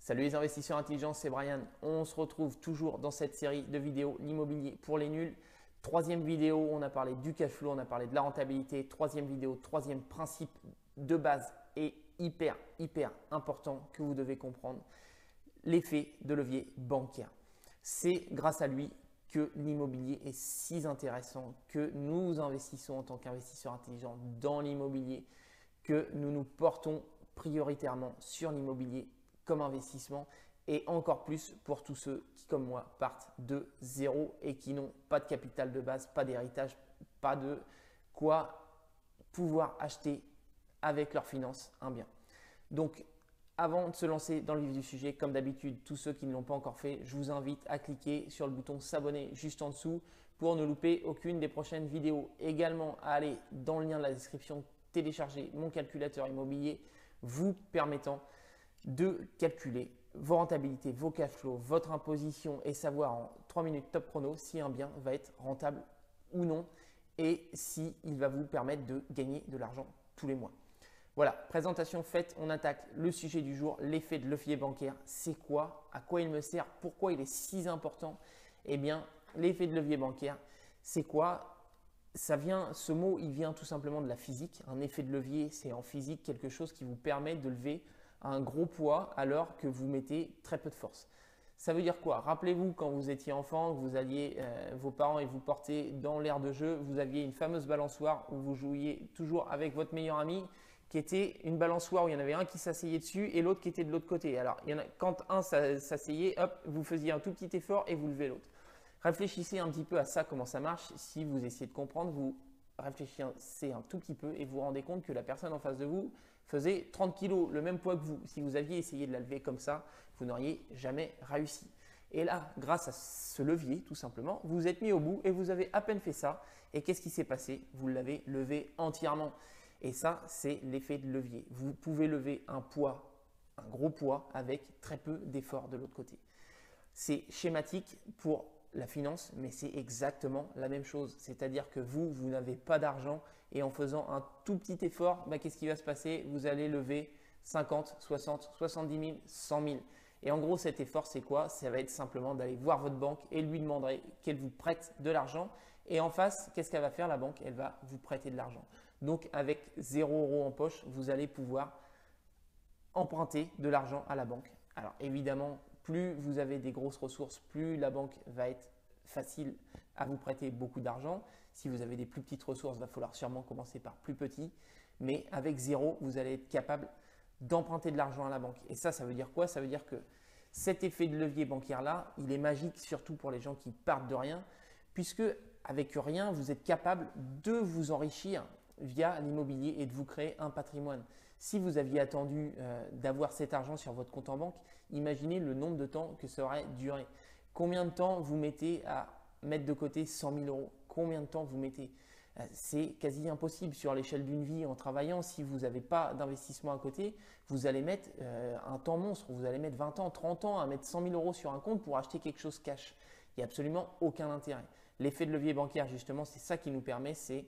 Salut les investisseurs intelligents, c'est Brian. On se retrouve toujours dans cette série de vidéos, l'immobilier pour les nuls. Troisième vidéo, on a parlé du cash flow, on a parlé de la rentabilité. Troisième vidéo, troisième principe de base et hyper important que vous devez comprendre, l'effet de levier bancaire. C'est grâce à lui que l'immobilier est si intéressant, que nous investissons en tant qu'investisseurs intelligents dans l'immobilier, que nous nous portons prioritairement sur l'immobilier comme investissement et encore plus pour tous ceux qui, comme moi, partent de zéro et qui n'ont pas de capital de base, pas d'héritage, pas de quoi pouvoir acheter avec leurs finances un bien. Donc, avant de se lancer dans le vif du sujet, comme d'habitude, tous ceux qui ne l'ont pas encore fait, je vous invite à cliquer sur le bouton s'abonner juste en dessous pour ne louper aucune des prochaines vidéos. Également, à aller dans le lien de la description, télécharger mon calculateur immobilier vous permettant de calculer vos rentabilités, vos cash flows, votre imposition et savoir en 3 minutes top chrono si un bien va être rentable ou non et si il va vous permettre de gagner de l'argent tous les mois. Voilà, présentation faite, on attaque le sujet du jour, l'effet de levier bancaire. C'est quoi? À quoi il me sert? Pourquoi il est si important? Eh bien, l'effet de levier bancaire, c'est quoi? Ce mot, il vient tout simplement de la physique. Un effet de levier, c'est en physique quelque chose qui vous permet de lever un gros poids alors que vous mettez très peu de force. Ça veut dire quoi? Rappelez-vous quand vous étiez enfant, que vous alliez, vos parents et vous portaient dans l'aire de jeu, vous aviez une fameuse balançoire où vous jouiez toujours avec votre meilleur ami qui était une balançoire où il y en avait un qui s'asseyait dessus et l'autre qui était de l'autre côté. Alors, quand un s'asseyait, hop, vous faisiez un tout petit effort et vous levez l'autre. Réfléchissez un petit peu à ça, comment ça marche. Si vous essayez de comprendre, vous réfléchissez un tout petit peu et vous vous rendez compte que la personne en face de vous faisait 30 kg, le même poids que vous. Si vous aviez essayé de la lever comme ça, vous n'auriez jamais réussi. Et là, grâce à ce levier, tout simplement, vous vous êtes mis au bout et vous avez à peine fait ça. Et qu'est-ce qui s'est passé? Vous l'avez levé entièrement. Et ça, c'est l'effet de levier. Vous pouvez lever un poids, un gros poids, avec très peu d'efforts de l'autre côté. C'est schématique pour la finance, mais c'est exactement la même chose. C'est-à-dire que vous n'avez pas d'argent et en faisant un tout petit effort, qu'est-ce qui va se passer? Vous allez lever 50, 60, 70 000, 100 000. Et en gros, cet effort, c'est quoi? Ça va être simplement d'aller voir votre banque et lui demander qu'elle vous prête de l'argent. Et en face, qu'est-ce qu'elle va faire la banque? Elle va vous prêter de l'argent. Donc, avec 0 € en poche, vous allez pouvoir emprunter de l'argent à la banque. Alors, évidemment, plus vous avez des grosses ressources, plus la banque va être facile à vous prêter beaucoup d'argent. Si vous avez des plus petites ressources, il va falloir sûrement commencer par plus petit. Mais avec 0, vous allez être capable d'emprunter de l'argent à la banque. Et ça veut dire quoi? Ça veut dire que cet effet de levier bancaire-là, il est magique surtout pour les gens qui partent de rien, puisque avec rien, vous êtes capable de vous enrichir via l'immobilier et de vous créer un patrimoine. Si vous aviez attendu d'avoir cet argent sur votre compte en banque, imaginez le nombre de temps que ça aurait duré. Combien de temps vous mettez à mettre de côté 100 000 €? Combien de temps vous mettez? C'est quasi impossible sur l'échelle d'une vie en travaillant. Si vous n'avez pas d'investissement à côté, vous allez mettre un temps monstre. Vous allez mettre 20 ans, 30 ans à mettre 100 000 € sur un compte pour acheter quelque chose cash. Il n'y a absolument aucun intérêt. L'effet de levier bancaire, justement, c'est ça qui nous permet, c'est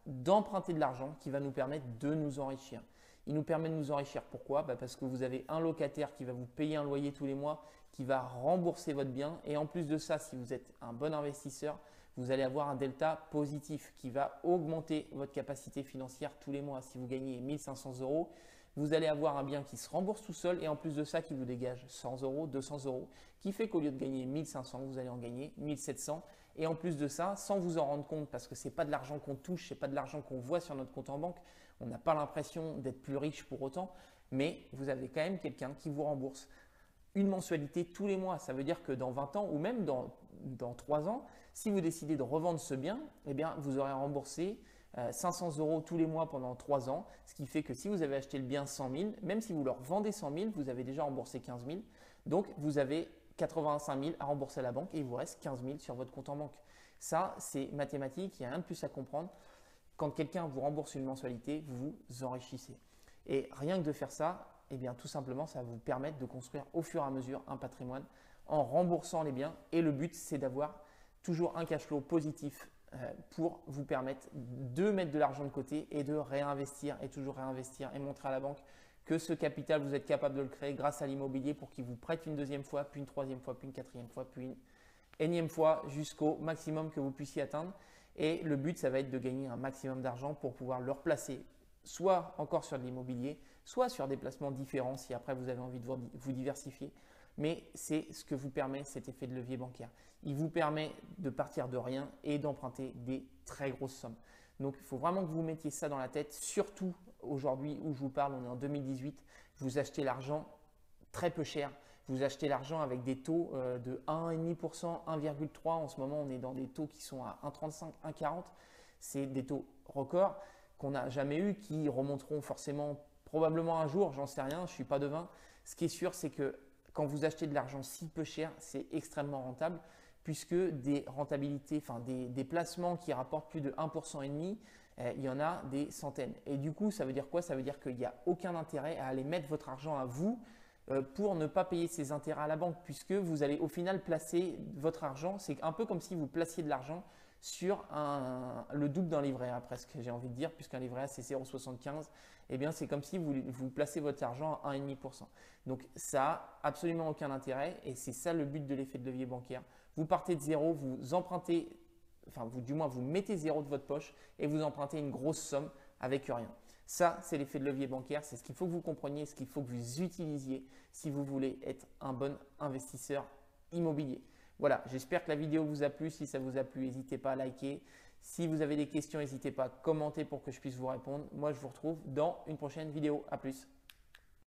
d'emprunter de l'argent qui va nous permettre de nous enrichir. Il nous permet de nous enrichir. Pourquoi? Parce que vous avez un locataire qui va vous payer un loyer tous les mois, qui va rembourser votre bien. Et en plus de ça, si vous êtes un bon investisseur, vous allez avoir un delta positif qui va augmenter votre capacité financière tous les mois. Si vous gagnez 1 500 €, vous allez avoir un bien qui se rembourse tout seul et en plus de ça, qui vous dégage 100 €, 200 €, qui fait qu'au lieu de gagner 1 500, vous allez en gagner 1 700. Et en plus de ça, sans vous en rendre compte, parce que ce n'est pas de l'argent qu'on touche, ce n'est pas de l'argent qu'on voit sur notre compte en banque, on n'a pas l'impression d'être plus riche pour autant, mais vous avez quand même quelqu'un qui vous rembourse une mensualité tous les mois. Ça veut dire que dans 20 ans ou même dans 3 ans, si vous décidez de revendre ce bien, eh bien, vous aurez remboursé 500 € tous les mois pendant 3 ans, ce qui fait que si vous avez acheté le bien 100 000, même si vous leur vendez 100 000, vous avez déjà remboursé 15 000. Donc, vous avez 85 000 à rembourser à la banque et il vous reste 15 000 sur votre compte en banque. Ça, c'est mathématique, il n'y a rien de plus à comprendre. Quand quelqu'un vous rembourse une mensualité, vous vous enrichissez. Et rien que de faire ça, eh bien, tout simplement, ça va vous permettre de construire au fur et à mesure un patrimoine en remboursant les biens. Et le but, c'est d'avoir toujours un cash flow positif pour vous permettre de mettre de l'argent de côté et de réinvestir et toujours réinvestir et montrer à la banque que ce capital, vous êtes capable de le créer grâce à l'immobilier pour qu'il vous prête une deuxième fois, puis une troisième fois, puis une quatrième fois, puis une énième fois jusqu'au maximum que vous puissiez atteindre. Et le but, ça va être de gagner un maximum d'argent pour pouvoir le replacer soit encore sur de l'immobilier, soit sur des placements différents si après vous avez envie de vous diversifier. Mais c'est ce que vous permet cet effet de levier bancaire. Il vous permet de partir de rien et d'emprunter des très grosses sommes. Donc, il faut vraiment que vous mettiez ça dans la tête, surtout aujourd'hui où je vous parle, on est en 2018, vous achetez l'argent très peu cher. Vous achetez l'argent avec des taux de 1,5%, 1,3%. En ce moment, on est dans des taux qui sont à 1,35, 1,40. C'est des taux records qu'on n'a jamais eu, qui remonteront forcément probablement un jour, j'en sais rien, je ne suis pas devin. Ce qui est sûr, c'est que quand vous achetez de l'argent si peu cher, c'est extrêmement rentable puisque des rentabilités, enfin des placements qui rapportent plus de 1,5%, il y en a des centaines. Et du coup, ça veut dire quoi? Ça veut dire qu'il n'y a aucun intérêt à aller mettre votre argent à vous pour ne pas payer ces intérêts à la banque puisque vous allez au final placer votre argent. C'est un peu comme si vous placiez de l'argent sur le double d'un livret A presque, j'ai envie de dire, puisqu'un livret A c'est 0,75, eh bien c'est comme si vous placez votre argent à 1,5%. Donc ça n'a absolument aucun intérêt et c'est ça le but de l'effet de levier bancaire. Vous partez de zéro, vous empruntez, enfin du moins vous mettez zéro de votre poche et vous empruntez une grosse somme avec rien. Ça, c'est l'effet de levier bancaire, c'est ce qu'il faut que vous compreniez, ce qu'il faut que vous utilisiez si vous voulez être un bon investisseur immobilier. Voilà, j'espère que la vidéo vous a plu. Si ça vous a plu, n'hésitez pas à liker. Si vous avez des questions, n'hésitez pas à commenter pour que je puisse vous répondre. Moi, je vous retrouve dans une prochaine vidéo. À plus.